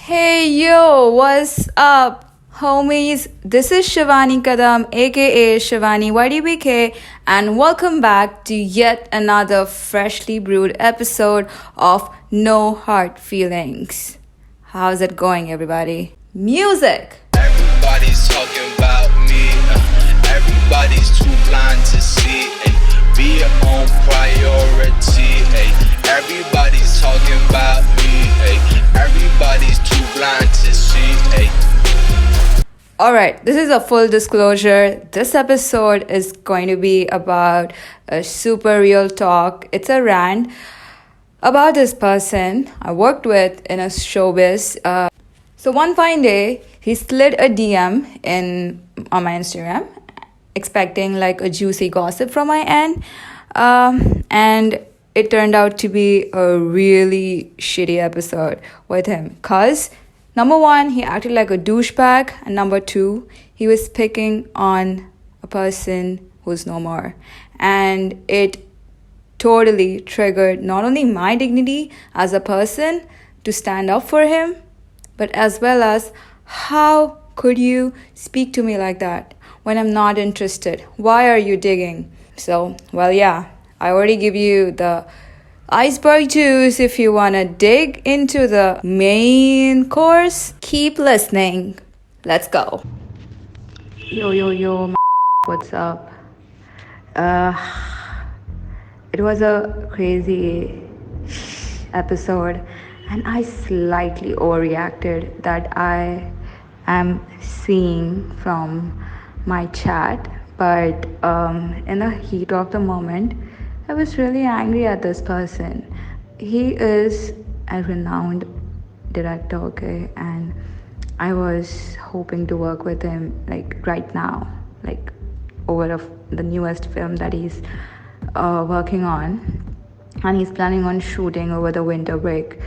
Hey yo, what's up, homies? This is Shivani Kadam, aka Shivani YDBK, and welcome back to yet another freshly brewed episode of No Hard Feelings. How's it going, everybody? Music! Everybody's talking about me. Everybody's too blind to see. Be your own priority. Everybody's talking about me. Everybody's too blind to see. Alright, this is a full disclosure. This episode is going to be about a super real talk. It's a rant about this person I worked with in a showbiz. So one fine day, he slid a DM on my Instagram, expecting like a juicy gossip from my end, and it turned out to be a really shitty episode with him. Cause number one, he acted like a douchebag, and number two, he was picking on a person who's no more, and it totally triggered not only my dignity as a person to stand up for him, but as well as how could you speak to me like that when I'm not interested? Why are you digging? So, well, yeah, I already give you the iceberg juice. If you want to dig into the main course, keep listening. Let's go. Yo, what's up? It was a crazy episode, and I slightly overreacted that I am seeing from my chat. But in the heat of the moment, I was really angry at this person. He is a renowned director, okay, and I was hoping to work with him like right now, like over the newest film that he's working on, and he's planning on shooting over the winter break.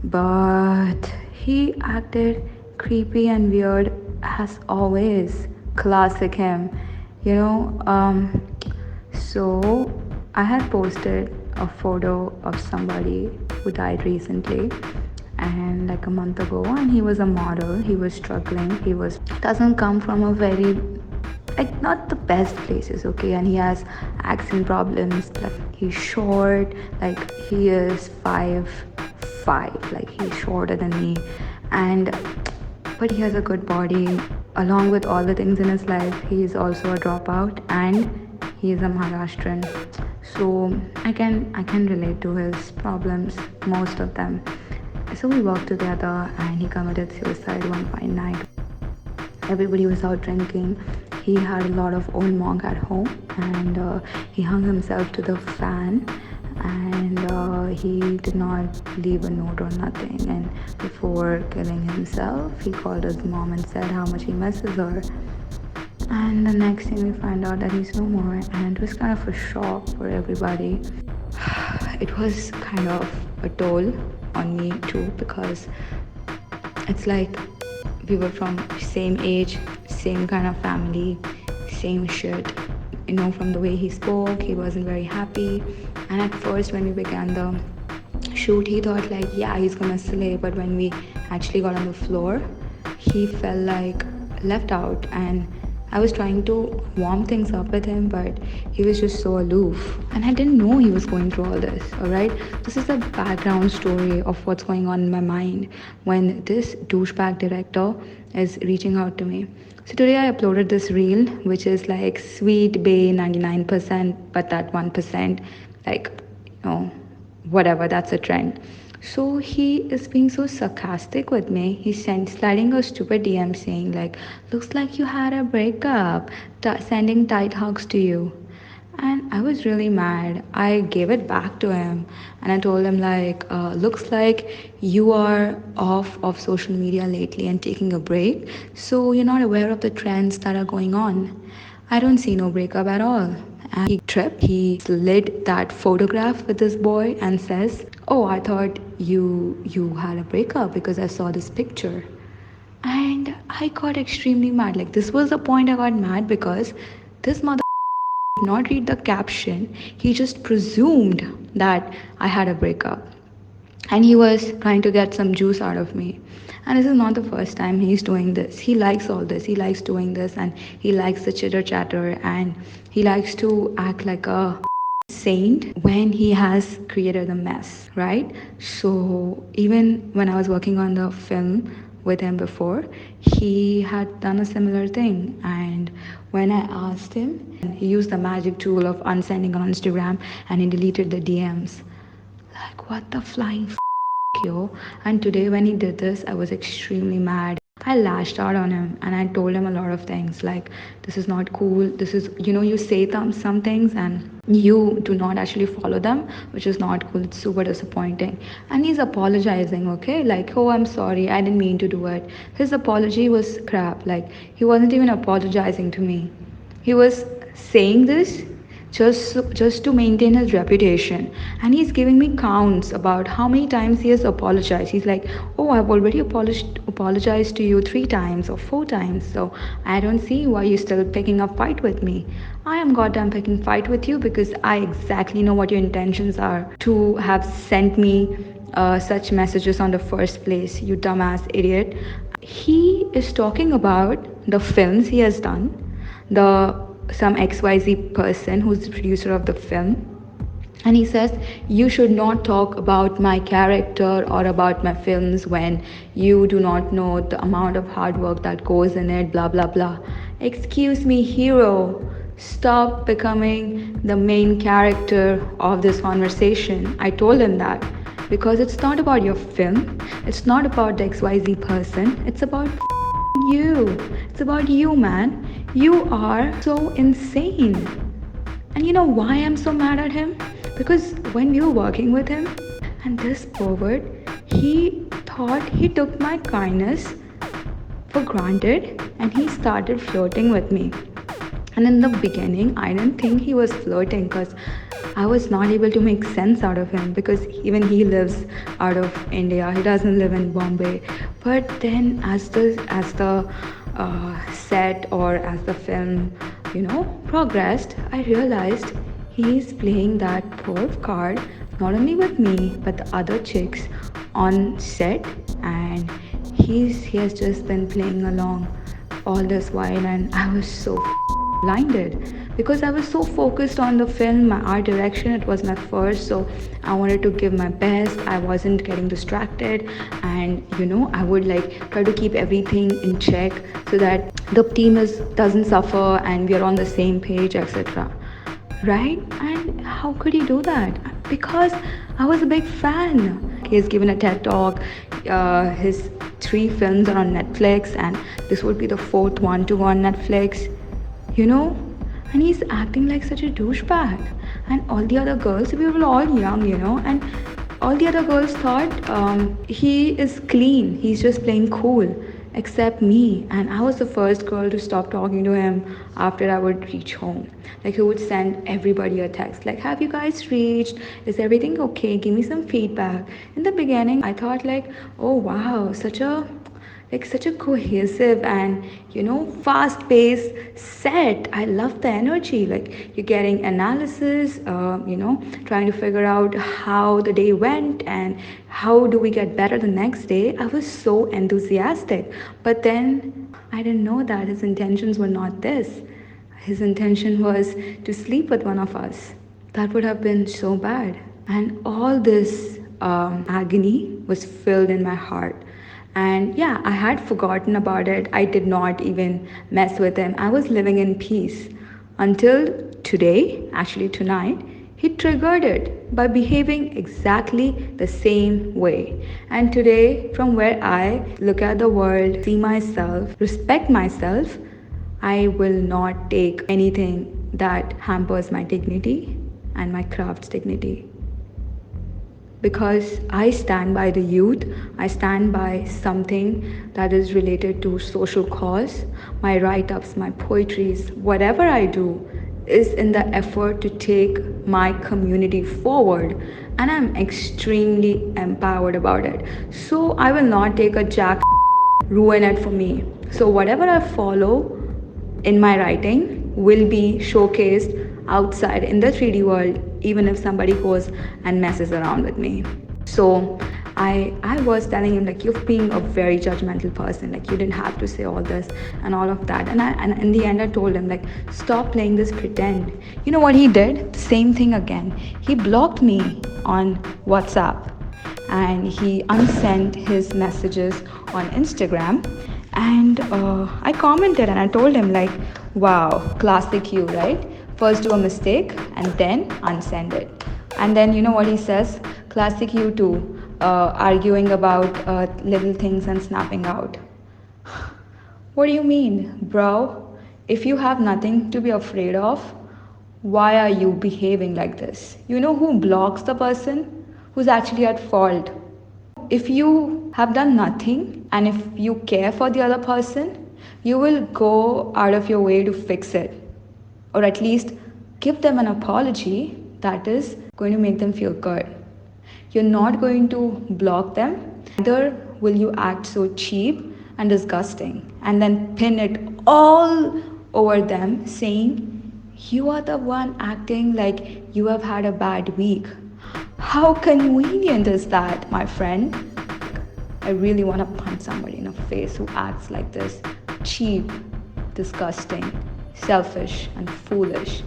But he acted creepy and weird as always. Classic him, you know. So I had posted a photo of somebody who died recently, and like a month ago, and he was a model. He was struggling. Doesn't come from a very like not the best places, okay, and he has accent problems. Like he's short, like he is 5'5", like he's shorter than me, but he has a good body. Along with all the things in his life, he is also a dropout, and he is a Maharashtrian. So I can relate to his problems, most of them. So we worked together, and he committed suicide one fine night. Everybody was out drinking. He had a lot of old monk at home, and he hung himself to the fan, and he did not leave a note or nothing. And before killing himself, he called his mom and said how much he misses her. And the next thing we find out that he's no more, and it was kind of a shock for everybody. It was kind of a toll on me too, because it's like we were from same age, same kind of family, same shit. You know, from the way he spoke, he wasn't very happy. And at first, when we began the shoot, he thought like, yeah, he's gonna slay. But when we actually got on the floor, he felt like left out. And I was trying to warm things up with him, but he was just so aloof. And I didn't know he was going through all this, alright? This is the background story of what's going on in my mind when this douchebag director is reaching out to me. So today I uploaded this reel, which is like sweet bay 99%, but that 1%, like, you know, whatever, that's a trend. So he is being so sarcastic with me. He's sliding a stupid DM saying like, looks like you had a breakup, sending tight hugs to you. And I was really mad. I gave it back to him, and I told him like, looks like you are off of social media lately and taking a break, so you're not aware of the trends that are going on. I don't see no breakup at all. And he slid that photograph with this boy and says, oh, I thought you had a breakup because I saw this picture. And I got extremely mad. Like, this was the point I got mad, because this mother did not read the caption. He just presumed that I had a breakup. and he was trying to get some juice out of me. And this is not the first time he's doing this. He likes all this. He likes doing this, and he likes the chitter chatter, and he likes to act like a saint when he has created a mess, right? So even when I was working on the film with him before, he had done a similar thing. And when I asked him, he used the magic tool of unsending on Instagram, and he deleted the DMs. Like, what the flying yo? And today, when he did this, I was extremely mad. I lashed out on him and I told him a lot of things like, this is not cool. This is, you say some things and you do not actually follow them, which is not cool. It's super disappointing. And he's apologizing, okay? Like, oh, I'm sorry. I didn't mean to do it. His apology was crap. Like, he wasn't even apologizing to me. He was saying this just to maintain his reputation, and he's giving me counts about how many times he has apologized. He's like, oh, I've already apologized to you 3 times or 4 times, so I don't see why you're still picking a fight with me. I am goddamn picking fight with you because I exactly know what your intentions are to have sent me such messages on the first place, you dumbass idiot. He is talking about the films he has done, the some XYZ person who's the producer of the film, and he says, you should not talk about my character or about my films when you do not know the amount of hard work that goes in it, blah blah blah. Excuse me, hero, stop becoming the main character of this conversation. I told him that because it's not about your film, it's not about the XYZ person, it's about you. It's about you, man. You are so insane. And you know why I'm so mad at him? Because when we were working with him, and this pervert, he thought he took my kindness for granted and he started flirting with me. And in the beginning, I didn't think he was flirting because I was not able to make sense out of him because even he lives out of India. He doesn't live in Bombay. But then, as the set or as the film, progressed, I realized he's playing that perv card not only with me but the other chicks on set, and he has just been playing along all this while, and I was so blinded because I was so focused on the film, my art direction. It was my first, so I wanted to give my best. I wasn't getting distracted, and I would like try to keep everything in check so that the team doesn't suffer and we are on the same page, etc. Right? And how could he do that? Because I was a big fan. He has given a TED talk. His 3 films are on Netflix, and this would be the 4th one to go on Netflix. And he's acting like such a douchebag. And all the other girls, we were all young, and all the other girls thought he is clean, he's just playing cool, except me. And I was the first girl to stop talking to him after I would reach home. Like, he would send everybody a text like, have you guys reached, is everything okay, give me some feedback. In the beginning I thought like, oh wow, such a cohesive and fast paced set. I love the energy. Like, you're getting analysis, trying to figure out how the day went and how do we get better the next day. I was so enthusiastic, but then I didn't know that his intentions were not this. His intention was to sleep with one of us. That would have been so bad. And all this agony was filled in my heart. And yeah, I had forgotten about it. I did not even mess with him. I was living in peace until today, actually tonight. He triggered it by behaving exactly the same way. And today, from where I look at the world, see myself, respect myself, I will not take anything that hampers my dignity and my craft's dignity. Because I stand by the youth, I stand by something that is related to social cause. My write-ups, my poetries, whatever I do is in the effort to take my community forward, and I'm extremely empowered about it. So I will not take a jack ruin it for me. So whatever I follow in my writing will be showcased outside in the 3D world, even if somebody goes and messes around with me. So I was telling him, like, you're being a very judgmental person, like you didn't have to say all this and all of that. And in the end I told him, like, stop playing this pretend. You know what he did? Same thing again. He blocked me on WhatsApp and he unsent his messages on Instagram. And I commented and I told him, like, wow, classic you, right? First do a mistake and then unsend it. And then you know what he says? Classic you too, arguing about little things and snapping out. What do you mean, bro? If you have nothing to be afraid of, why are you behaving like this? You know who blocks the person who's actually at fault? If you have done nothing and if you care for the other person, you will go out of your way to fix it, or at least give them an apology that is going to make them feel good. You're not going to block them, neither will you act so cheap and disgusting and then pin it all over them, saying, you are the one acting like you have had a bad week. How convenient is that, my friend? I really want to punch somebody in the face who acts like this. Cheap, disgusting, selfish, and foolish.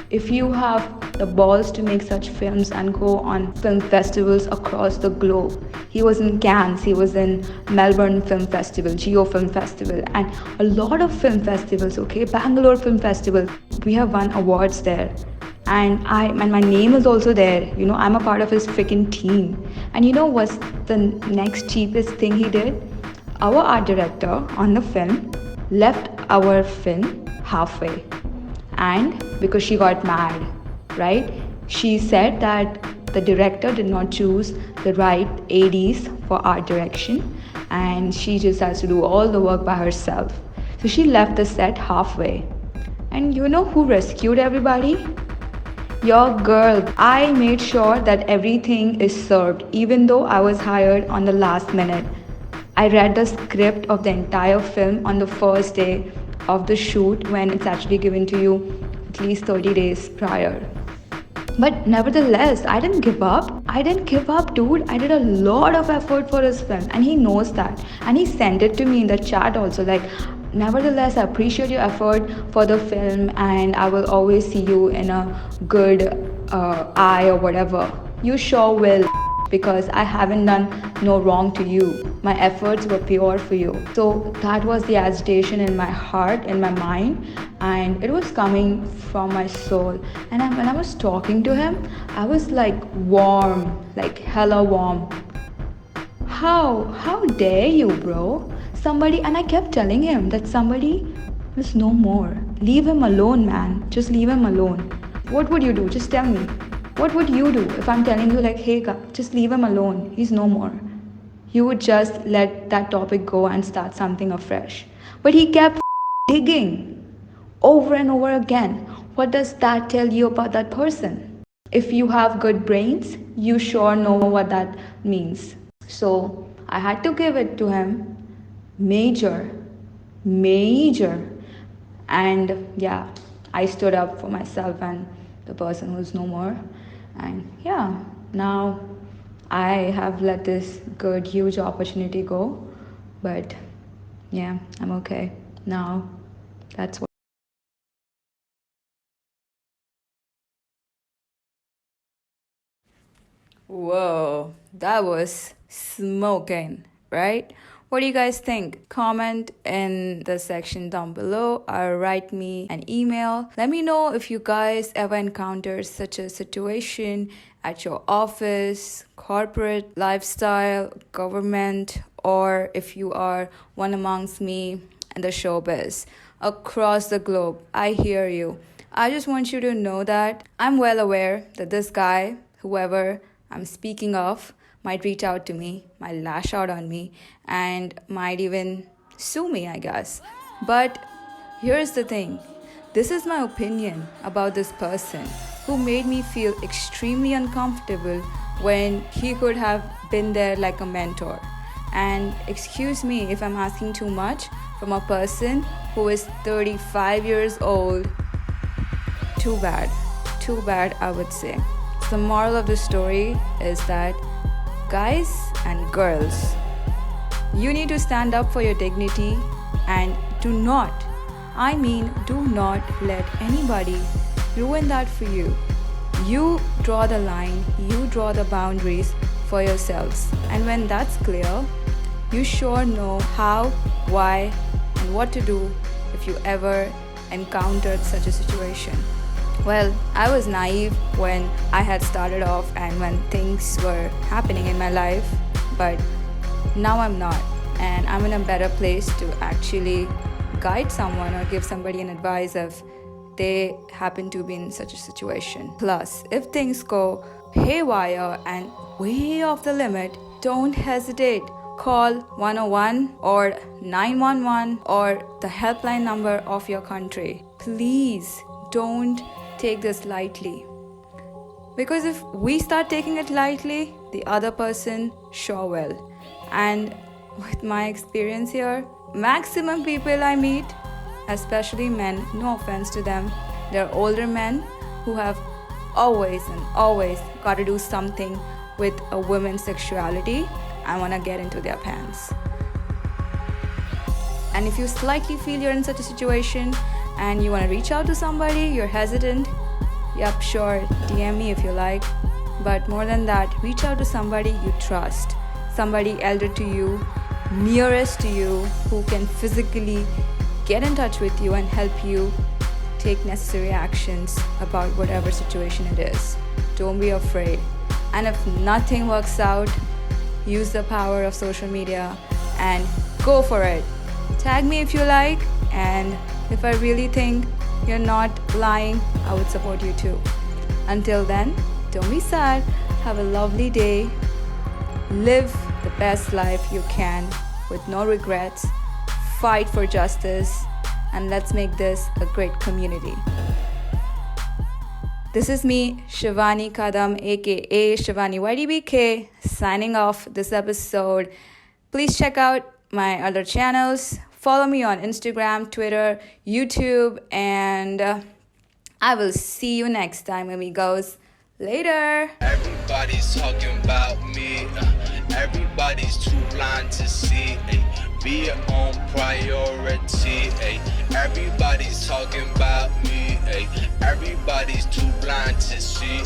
If you have the balls to make such films and go on film festivals across the globe, he was in Cannes, he was in Melbourne Film Festival, Geo Film Festival, and a lot of film festivals, okay? Bangalore Film Festival. We have won awards there. And my name is also there. You know, I'm a part of his freaking team. And you know what's the next cheapest thing he did? Our art director on the film left our film halfway. And because she got mad, right? She said that the director did not choose the right ADs for art direction and she just has to do all the work by herself. So she left the set halfway. And you know who rescued everybody? Your girl. I made sure that everything is served, even though I was hired on the last minute. I read the script of the entire film on the first day of the shoot when it's actually given to you at least 30 days prior. But nevertheless, I didn't give up. I didn't give up, dude. I did a lot of effort for his film and he knows that. And he sent it to me in the chat also, like, nevertheless, I appreciate your effort for the film and I will always see you in a good eye or whatever. You sure will, because I haven't done no wrong to you. My efforts were pure for you. So that was the agitation in my heart, in my mind, and it was coming from my soul. And when I was talking to him, I was like warm, like hella warm. How dare you, bro? Somebody, and I kept telling him that somebody is no more. Leave him alone, man. Just leave him alone. What would you do? Just tell me. What would you do if I'm telling you, like, hey, just leave him alone. He's no more. You would just let that topic go and start something afresh. But he kept digging over and over again. What does that tell you about that person? If you have good brains, you sure know what that means. So I had to give it to him. Major. And yeah, I stood up for myself and the person who's no more. And yeah, now I have let this good, huge opportunity go. But yeah, I'm okay. Now, that's what. Whoa, that was smoking, right? What do you guys think? Comment in the section down below or write me an email. Let me know if you guys ever encountered such a situation at your office, corporate lifestyle, government, or if you are one amongst me in the showbiz. Across the globe, I hear you. I just want you to know that I'm well aware that this guy, whoever I'm speaking of, might reach out to me, might lash out on me, and might even sue me, I guess. But here's the thing. This is my opinion about this person who made me feel extremely uncomfortable when he could have been there like a mentor. And excuse me if I'm asking too much from a person who is 35 years old. Too bad, I would say. The moral of the story is that Guys and girls, you need to stand up for your dignity and do not let anybody ruin that for you. You draw the line, you draw the boundaries for yourselves. And when that's clear, you sure know how, why, and what to do if you ever encountered such a situation. Well, I was naive when I had started off and when things were happening in my life, but now I'm not. And I'm in a better place to actually guide someone or give somebody an advice if they happen to be in such a situation. Plus, if things go haywire and way off the limit, don't hesitate. Call 101 or 911 or the helpline number of your country. Please don't take this lightly. Because if we start taking it lightly, the other person sure will. And with my experience here, maximum people I meet, especially men, no offense to them, they're older men who have always got to do something with a woman's sexuality. I want to get into their pants. And if you slightly feel you're in such a situation and you want to reach out to somebody, you're hesitant, yep, sure, DM me if you like. But more than that, reach out to somebody you trust, somebody elder to you, nearest to you, who can physically get in touch with you and help you take necessary actions about whatever situation it is. Don't be afraid. And if nothing works out, use the power of social media and go for it. Tag me if you like, and if I really think you're not lying, I would support you too. Until then, don't be sad. Have a lovely day. Live the best life you can with no regrets. Fight for justice, and let's make this a great community. This is me, Shivani Kadam, aka Shivani YDBK, signing off this episode. Please check out my other channels. Follow me on Instagram, Twitter, YouTube, and I will see you next time, amigos. Later. Everybody's talking about me. Everybody's too blind to see. Be your own priority. Everybody's talking about me. Everybody's too blind to see.